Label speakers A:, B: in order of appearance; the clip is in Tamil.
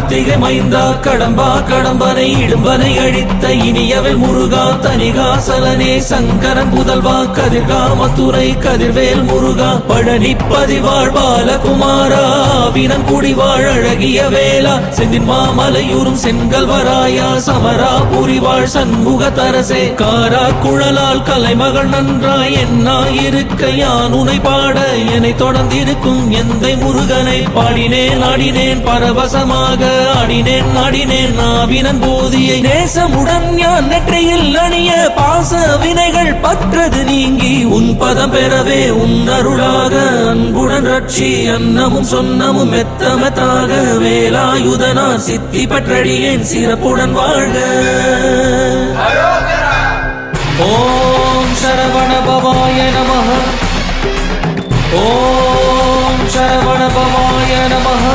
A: கார்த்திகை மைந்தா கடம்பா கடம்பனை இடும்பனை அழித்த இனியவள் முருகா தனிகாசலனே சங்கரன் புதல்வா கதிர்காமத்துறை கதிர்வேல் முருகா பழனி பதிவாழ் பாலகுமாரா வினன் குடிவாழ் அழகிய வேளா செந்தின் மாமலையூரும் செங்கல்வராயா சமரா புரிவாழ் சண்முக தரசே காரா குழலால் கலைமகள் நன்றாய் என்னாயிருக்க யான் உனை பாட என்னை தொடர்ந்திருக்கும் எந்தை முருகனை பாடினேன் ஆடினேன் பரவசமாக ஆடினேன் நாடினேன் நாவினன் போதியை நேசமுடன் ஞான் நெற்றியில் அணிய பாச வினைகள் பற்றது நீங்கி உன் பதம் பெறவே உன் அருளாக அன்புடன் ரட்சி அன்னமும் சொன்னமும் மெத்தமத்தாக வேலாயுதனார் சித்தி பற்றடியேன் சிறப்புடன் வாழ்க. ஓம் சரவண பவாய நமஹ. ஓம் சரவண பவாய நமஹ.